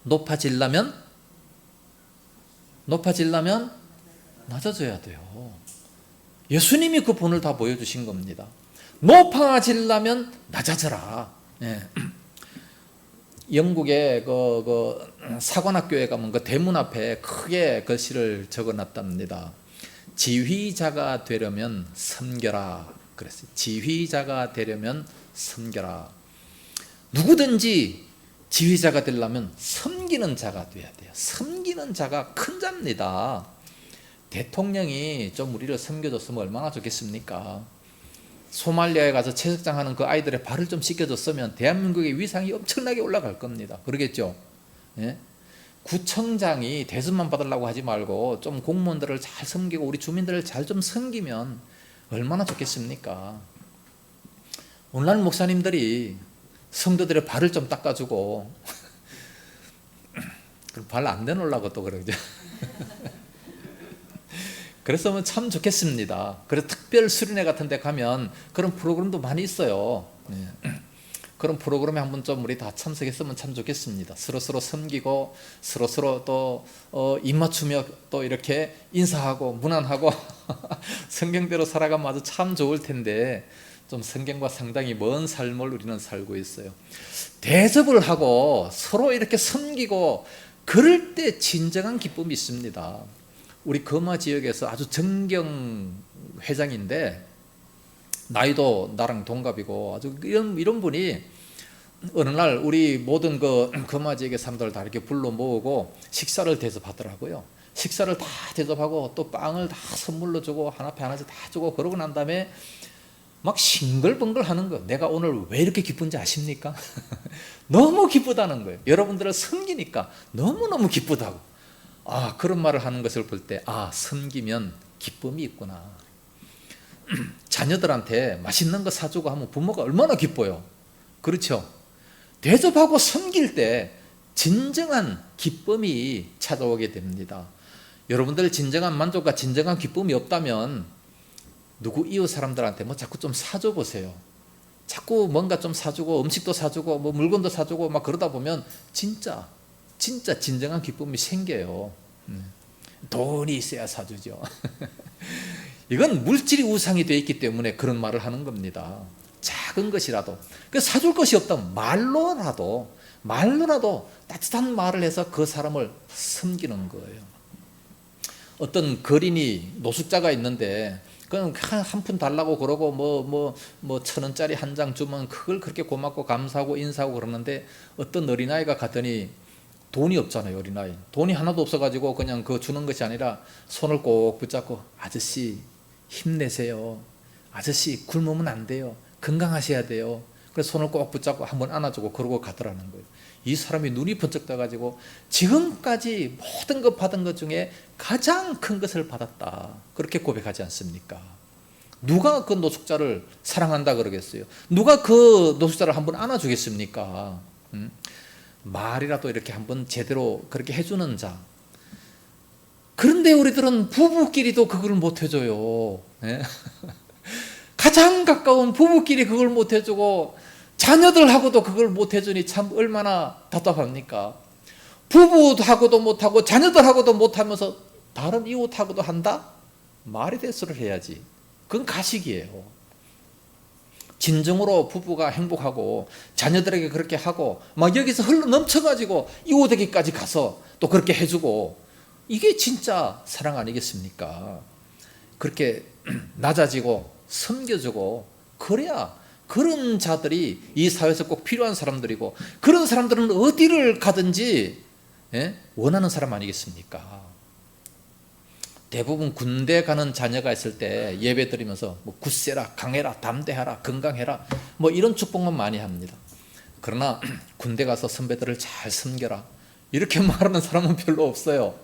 높아지려면 낮아져야 돼요. 예수님이 그 본을 다 보여주신 겁니다. 높아지려면 낮아져라. 예. 영국의 그 사관학교에 가면 그 대문 앞에 크게 글씨를 적어놨답니다. 지휘자가 되려면 섬겨라. 그랬어요. 지휘자가 되려면 섬겨라. 누구든지 지휘자가 되려면 섬기는 자가 돼야 돼요. 섬기는 자가 큰 자입니다. 대통령이 좀 우리를 섬겨줬으면 얼마나 좋겠습니까? 소말리아에 가서 채석장하는 그 아이들의 발을 좀 씻겨줬으면 대한민국의 위상이 엄청나게 올라갈 겁니다. 그러겠죠? 예? 구청장이 대접만 받으려고 하지 말고 좀 공무원들을 잘 섬기고 우리 주민들을 잘 좀 섬기면 얼마나 좋겠습니까? 오늘날 목사님들이 성도들의 발을 좀 닦아주고 발 안 내놓으려고 또 그러죠. 그랬으면 참 좋겠습니다. 그래서 특별 수련회 같은 데 가면 그런 프로그램도 많이 있어요. 네. 그런 프로그램에 한번 좀 우리 다 참석했으면 참 좋겠습니다. 서로 섬기고 서로 또 입 맞추며 또 이렇게 인사하고 문안하고 성경대로 살아가면 아주 참 좋을 텐데 좀 성경과 상당히 먼 삶을 우리는 살고 있어요. 대접을 하고 서로 이렇게 섬기고 그럴 때 진정한 기쁨이 있습니다. 우리 거마 지역에서 아주 정경 회장인데 나이도 나랑 동갑이고 아주 이런 분이 어느 날 우리 모든 그 거마 지역의 사람들 다 이렇게 불러 모으고 식사를 대접하더라고요. 식사를 다 대접하고 또 빵을 다 선물로 주고 한 앞에 하나씩 다 주고 그러고 난 다음에 막 싱글벙글 하는 거예요. 내가 오늘 왜 이렇게 기쁜지 아십니까? 너무 기쁘다는 거예요. 여러분들을 섬기니까 너무너무 기쁘다고. 그런 말을 하는 것을 볼 때 섬기면 기쁨이 있구나. 자녀들한테 맛있는 거 사주고 하면 부모가 얼마나 기뻐요. 그렇죠? 대접하고 섬길 때 진정한 기쁨이 찾아오게 됩니다. 여러분들 진정한 만족과 진정한 기쁨이 없다면 누구 이웃 사람들한테 뭐 자꾸 좀 사줘 보세요. 자꾸 뭔가 좀 사주고 음식도 사주고 뭐 물건도 사주고 막 그러다 보면 진짜 진정한 기쁨이 생겨요. 돈이 있어야 사주죠. 이건 물질이 우상이 되어 있기 때문에 그런 말을 하는 겁니다. 작은 것이라도 사줄 것이 없다면 말로라도 따뜻한 말을 해서 그 사람을 섬기는 거예요. 어떤 거린이 노숙자가 있는데 그냥 한 푼 달라고 그러고 뭐 1,000원짜리 한 장 주면 그걸 그렇게 고맙고 감사하고 인사하고 그러는데 어떤 어린아이가 갔더니 돈이 없잖아요. 어린아이 돈이 하나도 없어가지고 그냥 그거 주는 것이 아니라 손을 꼭 붙잡고 아저씨 힘내세요. 아저씨 굶으면 안 돼요. 건강하셔야 돼요. 그래서 손을 꼭 붙잡고 한번 안아주고 그러고 가더라는 거예요. 이 사람이 눈이 번쩍 떠가지고 지금까지 모든 것 받은 것 중에 가장 큰 것을 받았다. 그렇게 고백하지 않습니까? 누가 그 노숙자를 사랑한다 그러겠어요? 누가 그 노숙자를 한번 안아주겠습니까? 말이라도 이렇게 한번 제대로 그렇게 해주는 자. 그런데 우리들은 부부끼리도 그걸 못 해줘요. 네? 가장 가까운 부부끼리 그걸 못 해주고 자녀들하고도 그걸 못 해주니 참 얼마나 답답합니까? 부부하고도 못하고 자녀들하고도 못하면서 다른 이웃하고도 한다? 말이 대수를 해야지. 그건 가식이에요. 진정으로 부부가 행복하고 자녀들에게 그렇게 하고 막 여기서 흘러 넘쳐가지고 이웃에게까지 가서 또 그렇게 해주고 이게 진짜 사랑 아니겠습니까? 그렇게 낮아지고 섬겨주고 그래야 그런 자들이 이 사회에서 꼭 필요한 사람들이고 그런 사람들은 어디를 가든지 원하는 사람 아니겠습니까? 대부분 군대 가는 자녀가 있을 때 예배 드리면서 뭐 굳세라, 강해라, 담대하라, 건강해라 뭐 이런 축복만 많이 합니다. 그러나 군대 가서 선배들을 잘 섬겨라 이렇게 말하는 사람은 별로 없어요.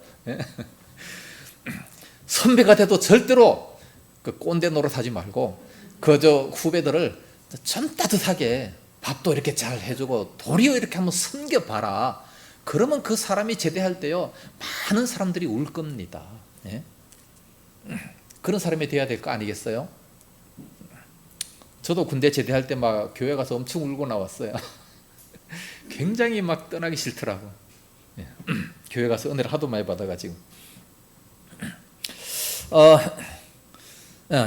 선배가 돼도 절대로 그 꼰대 노릇하지 말고 그저 후배들을 좀 따뜻하게 밥도 이렇게 잘 해주고 도리어 이렇게 한번 섬겨봐라. 그러면 그 사람이 제대할 때요 많은 사람들이 울 겁니다. 그런 사람이 돼야 될 거 아니겠어요? 저도 군대 제대할 때 막 교회 가서 엄청 울고 나왔어요. 굉장히 막 떠나기 싫더라고. 교회 가서 은혜를 하도 많이 받아가지고.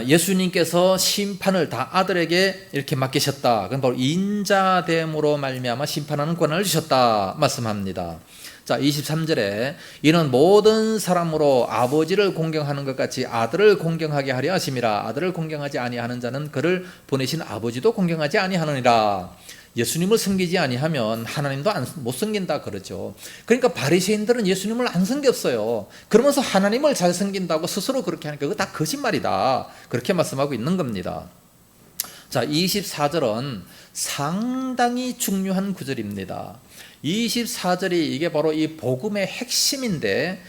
예수님께서 심판을 다 아들에게 이렇게 맡기셨다. 그건 바로 인자됨으로 말미암아 심판하는 권한을 주셨다 말씀합니다. 자, 23절에 이는 모든 사람으로 아버지를 공경하는 것 같이 아들을 공경하게 하려 하심이라. 아들을 공경하지 아니하는 자는 그를 보내신 아버지도 공경하지 아니하느니라. 예수님을 섬기지 아니하면 하나님도 못 섬긴다 그러죠. 그러니까 바리새인들은 예수님을 안 섬겼어요. 그러면서 하나님을 잘 섬긴다고 스스로 그렇게 하니까 그거 다 거짓말이다. 그렇게 말씀하고 있는 겁니다. 자, 24절은 상당히 중요한 구절입니다. 24절이 이게 바로 이 복음의 핵심인데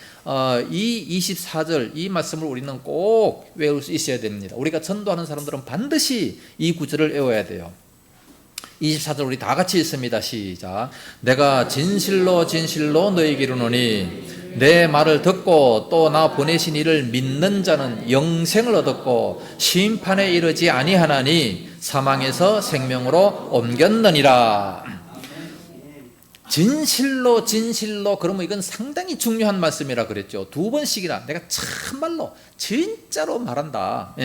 이 24절 이 말씀을 우리는 꼭 외울 수 있어야 됩니다. 우리가 전도하는 사람들은 반드시 이 구절을 외워야 돼요. 24절 우리 다 같이 읽습니다. 시작. 내가 진실로 진실로 너희에게 이르노니 내 말을 듣고 또 나 보내신 이를 믿는 자는 영생을 얻었고 심판에 이르지 아니하나니 사망에서 생명으로 옮겼느니라. 진실로 진실로 그러면 이건 상당히 중요한 말씀이라 그랬죠. 2번씩이나 내가 참말로 진짜로 말한다.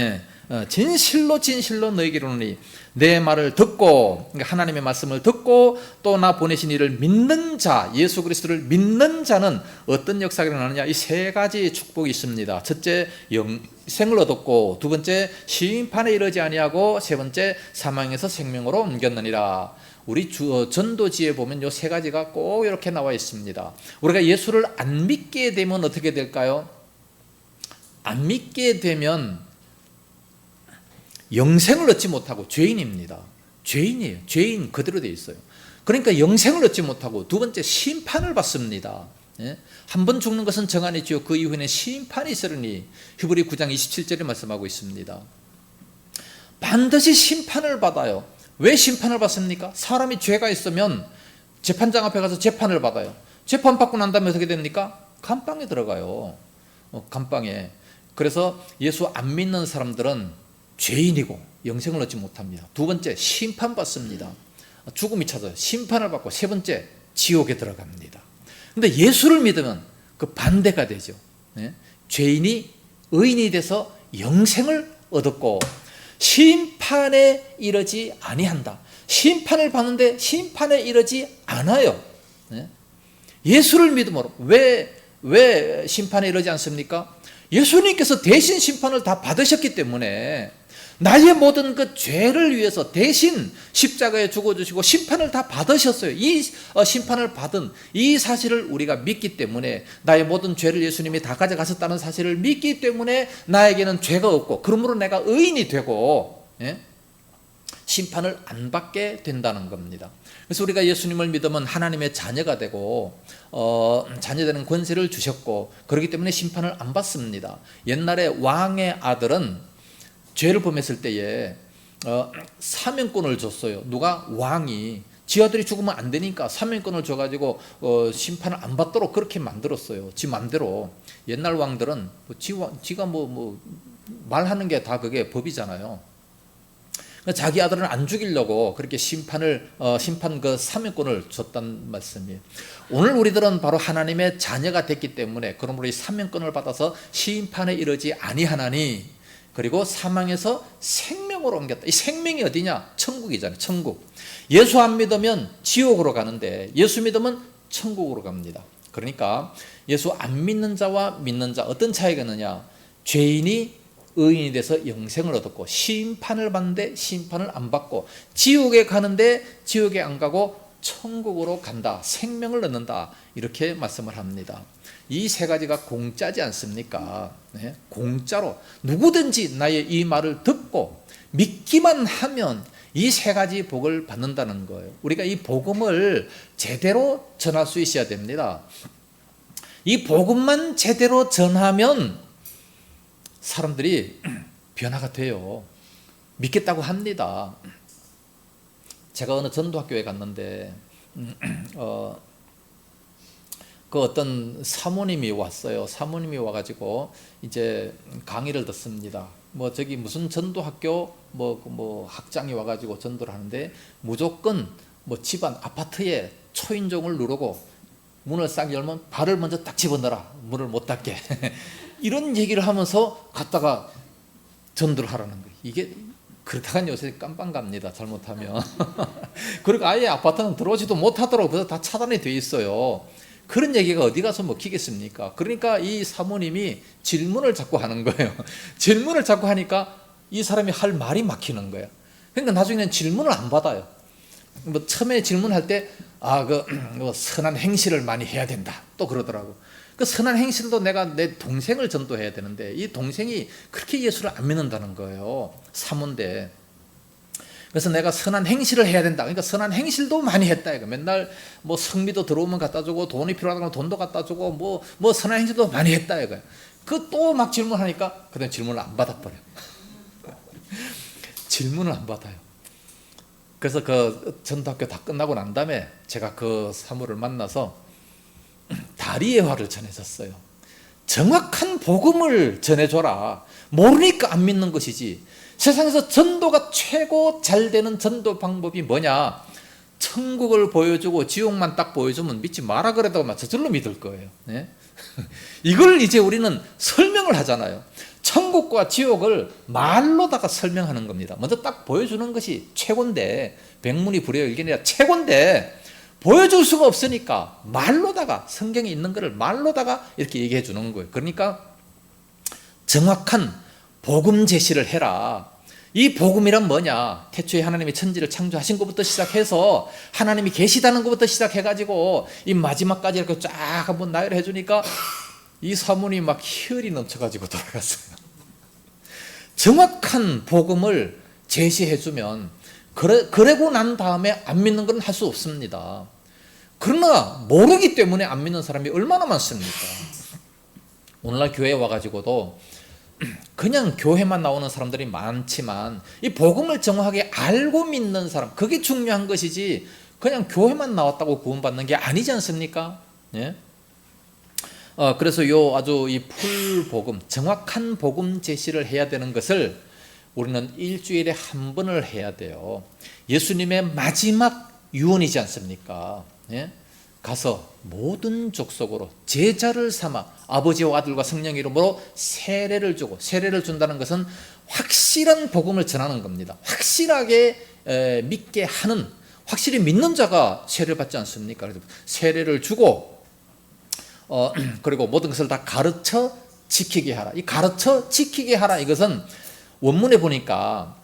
진실로 진실로 너희에게 이르노니 내 말을 듣고 그러니까 하나님의 말씀을 듣고 또 나 보내신 이를 믿는 자 예수 그리스도를 믿는 자는 어떤 역사가 일어나느냐. 이 3가지 축복이 있습니다. 첫째 영생을 얻었고 두 번째 심판에 이르지 아니하고 세 번째 사망에서 생명으로 옮겼느니라. 우리 전도지에 보면 이 3가지가 꼭 이렇게 나와 있습니다. 우리가 예수를 안 믿게 되면 어떻게 될까요? 안 믿게 되면 영생을 얻지 못하고 죄인입니다. 죄인이에요. 죄인 그대로 되어 있어요. 그러니까 영생을 얻지 못하고 두 번째 심판을 받습니다. 한 번 죽는 것은 정한이지요. 그 이후에는 심판이 있으리니 히브리 9장 27절에 말씀하고 있습니다. 반드시 심판을 받아요. 왜 심판을 받습니까? 사람이 죄가 있으면 재판장 앞에 가서 재판을 받아요. 재판 받고 난 다음에 어떻게 됩니까? 감방에 들어가요. 감방에. 그래서 예수 안 믿는 사람들은 죄인이고 영생을 얻지 못합니다. 두 번째 심판받습니다. 죽음이 찾아요. 심판을 받고 세 번째 지옥에 들어갑니다. 그런데 예수를 믿으면 그 반대가 되죠. 죄인이 의인이 돼서 영생을 얻었고 심판에 이르지 아니한다. 심판을 받는데 심판에 이르지 않아요. 예수를 믿음으로 왜 심판에 이르지 않습니까? 예수님께서 대신 심판을 다 받으셨기 때문에 나의 모든 그 죄를 위해서 대신 십자가에 죽어주시고 심판을 다 받으셨어요. 이 심판을 받은 이 사실을 우리가 믿기 때문에, 나의 모든 죄를 예수님이 다 가져가셨다는 사실을 믿기 때문에 나에게는 죄가 없고, 그러므로 내가 의인이 되고, 심판을 안 받게 된다는 겁니다. 그래서 우리가 예수님을 믿으면 하나님의 자녀가 되고 자녀되는 권세를 주셨고, 그렇기 때문에 심판을 안 받습니다. 옛날에 왕의 아들은 죄를 범했을 때에 사면권을 줬어요. 누가? 왕이. 지 아들이 죽으면 안 되니까 사면권을 줘가지고 심판을 안 받도록 그렇게 만들었어요. 지 맘대로. 옛날 왕들은 지가 말하는 게 다 그게 법이잖아요. 자기 아들은 안 죽이려고 그렇게 심판 그 사면권을 줬단 말씀이에요. 오늘 우리들은 바로 하나님의 자녀가 됐기 때문에, 그러므로 이 사면권을 받아서 심판에 이르지 아니하나니, 그리고 사망에서 생명으로 옮겼다. 이 생명이 어디냐? 천국이잖아요. 천국. 예수 안 믿으면 지옥으로 가는데 예수 믿으면 천국으로 갑니다. 그러니까 예수 안 믿는 자와 믿는 자 어떤 차이가 있느냐? 죄인이 의인이 돼서 영생을 얻었고, 심판을 받는데 심판을 안 받고, 지옥에 가는데 지옥에 안 가고 천국으로 간다. 생명을 얻는다. 이렇게 말씀을 합니다. 이 세 가지가 공짜지 않습니까? 네? 공짜로 누구든지 나의 이 말을 듣고 믿기만 하면 이 세 가지 복을 받는다는 거예요. 우리가 이 복음을 제대로 전할 수 있어야 됩니다. 이 복음만 제대로 전하면 사람들이 변화가 돼요. 믿겠다고 합니다. 제가 어느 전도학교에 갔는데 그 어떤 사모님이 왔어요. 사모님이 와가지고 이제 강의를 듣습니다. 저기 무슨 전도학교 학장이 와가지고 전도를 하는데, 무조건 집안 아파트에 초인종을 누르고 문을 싹 열면 발을 먼저 딱 집어넣어라. 문을 못 닫게. 이런 얘기를 하면서 갔다가 전도를 하라는 거예요. 이게 그러다가 요새 깜빵 갑니다. 잘못하면. 그리고 아예 아파트는 들어오지도 못하도록 그래서 다 차단이 돼 있어요. 그런 얘기가 어디 가서 먹히겠습니까? 그러니까 이 사모님이 질문을 자꾸 하는 거예요. 질문을 자꾸 하니까 이 사람이 할 말이 막히는 거예요. 그러니까 나중에는 질문을 안 받아요. 처음에 질문할 때 선한 행실을 많이 해야 된다. 또 그러더라고. 그 선한 행실도 내가 내 동생을 전도해야 되는데 이 동생이 그렇게 예수를 안 믿는다는 거예요. 사모인데. 그래서 내가 선한 행실을 해야 된다. 그러니까 선한 행실도 많이 했다. 이거 맨날 성미도 들어오면 갖다 주고, 돈이 필요하다면 돈도 갖다 주고, 선한 행실도 많이 했다. 이거. 그 또 막 질문하니까 그다음 질문을 안 받아버려. 질문을 안 받아요. 그래서 그 전도학교 다 끝나고 난 다음에 제가 그 사모를 만나서 다리의 화를 전해줬어요. 정확한 복음을 전해줘라. 모르니까 안 믿는 것이지. 세상에서 전도가 최고 잘 되는 전도 방법이 뭐냐? 천국을 보여주고 지옥만 딱 보여주면 믿지 마라 그래도 저절로 믿을 거예요. 네? 이걸 이제 우리는 설명을 하잖아요. 천국과 지옥을 말로다가 설명하는 겁니다. 먼저 딱 보여주는 것이 최고인데, 백문이 불여일견이라 최고인데 보여줄 수가 없으니까 말로다가, 성경에 있는 것을 말로다가 이렇게 얘기해 주는 거예요. 그러니까 정확한 복음 제시를 해라. 이 복음이란 뭐냐? 태초에 하나님이 천지를 창조하신 것부터 시작해서 하나님이 계시다는 것부터 시작해가지고 이 마지막까지 이렇게 쫙 한번 나열해 주니까 이 사모님이 막 희열이 넘쳐가지고 돌아갔어요. 정확한 복음을 제시해 주면, 그러고 난 다음에 안 믿는 건 할 수 없습니다. 그러나 모르기 때문에 안 믿는 사람이 얼마나 많습니까? 오늘날 교회에 와가지고도 그냥 교회만 나오는 사람들이 많지만 이 복음을 정확하게 알고 믿는 사람, 그게 중요한 것이지 그냥 교회만 나왔다고 구원받는 게 아니지 않습니까? 예? 그래서 아주 이 풀복음, 정확한 복음 제시를 해야 되는 것을 우리는 일주일에 한 번을 해야 돼요. 예수님의 마지막 유언이지 않습니까? 예? 가서 모든 족속으로 제자를 삼아 아버지와 아들과 성령 이름으로 세례를 주고, 세례를 준다는 것은 확실한 복음을 전하는 겁니다. 확실하게 믿게 하는, 확실히 믿는 자가 세례를 받지 않습니까? 그래서 세례를 주고 그리고 모든 것을 다 가르쳐 지키게 하라. 이 가르쳐 지키게 하라. 이것은 원문에 보니까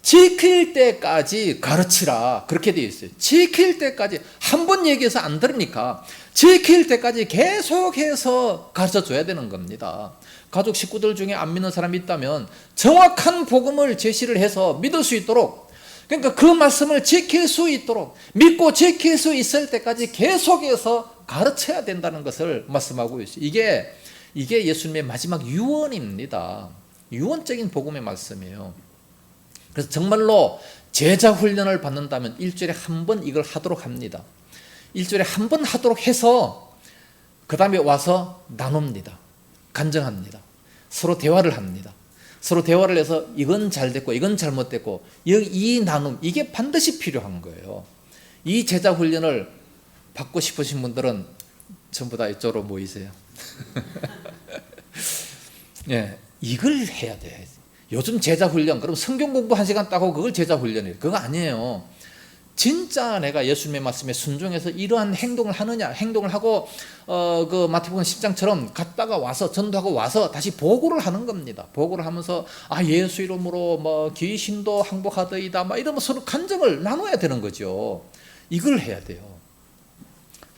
지킬 때까지 가르치라. 그렇게 되어 있어요. 지킬 때까지. 한 번 얘기해서 안 들으니까 지킬 때까지 계속해서 가르쳐 줘야 되는 겁니다. 가족 식구들 중에 안 믿는 사람이 있다면 정확한 복음을 제시를 해서 믿을 수 있도록, 그러니까 그 말씀을 지킬 수 있도록, 믿고 지킬 수 있을 때까지 계속해서 가르쳐야 된다는 것을 말씀하고 있어요. 이게 예수님의 마지막 유언입니다. 유언적인 복음의 말씀이에요. 그래서 정말로 제자 훈련을 받는다면 일주일에 한 번 이걸 하도록 합니다. 일주일에 한 번 하도록 해서 그 다음에 와서 나눕니다. 간증합니다. 서로 대화를 합니다. 서로 대화를 해서 이건 잘 됐고 이건 잘못됐고, 이 나눔, 이게 반드시 필요한 거예요. 이 제자 훈련을 받고 싶으신 분들은 전부 다 이쪽으로 모이세요. 예, 이걸 해야 돼. 요즘 제자 훈련, 그럼 성경 공부 1시간 따고 그걸 제자 훈련이에요. 그거 아니에요. 진짜 내가 예수님의 말씀에 순종해서 이러한 행동을 하느냐, 행동을 하고 그 마태복음 10장처럼 갔다가 와서 전도하고 와서 다시 보고를 하는 겁니다. 보고를 하면서 예수 이름으로 뭐 귀신도 항복하더이다 막 이러면 서로 간증을 나눠야 되는 거죠. 이걸 해야 돼요.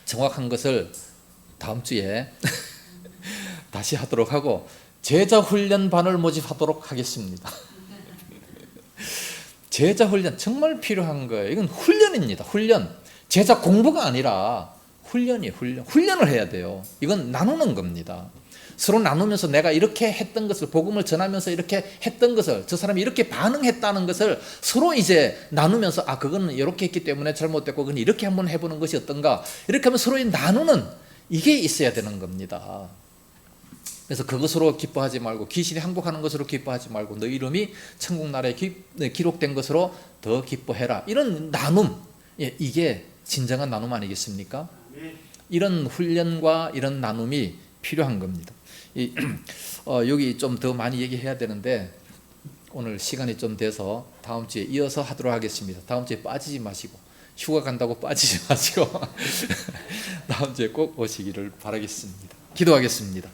정확한 것을 다음 주에 다시 하도록 하고 제자 훈련반을 모집하도록 하겠습니다. 제자 훈련 정말 필요한 거예요. 이건 훈련입니다. 훈련. 제자 공부가 아니라 훈련이에요. 훈련을 해야 돼요. 이건 나누는 겁니다. 서로 나누면서 내가 이렇게 했던 것을, 복음을 전하면서 이렇게 했던 것을, 저 사람이 이렇게 반응했다는 것을 서로 이제 나누면서 그거는 이렇게 했기 때문에 잘못됐고 그건 이렇게 한번 해보는 것이 어떤가, 이렇게 하면 서로 나누는, 이게 있어야 되는 겁니다. 그래서 그것으로 기뻐하지 말고, 귀신이 항복하는 것으로 기뻐하지 말고 너 이름이 천국 나라에 기록된 것으로 더 기뻐해라. 이런 나눔, 이게 진정한 나눔 아니겠습니까? 이런 훈련과 이런 나눔이 필요한 겁니다. 여기 좀 더 많이 얘기해야 되는데 오늘 시간이 좀 돼서 다음 주에 이어서 하도록 하겠습니다. 다음 주에 빠지지 마시고, 휴가 간다고 빠지지 마시고 다음 주에 꼭 오시기를 바라겠습니다. 기도하겠습니다.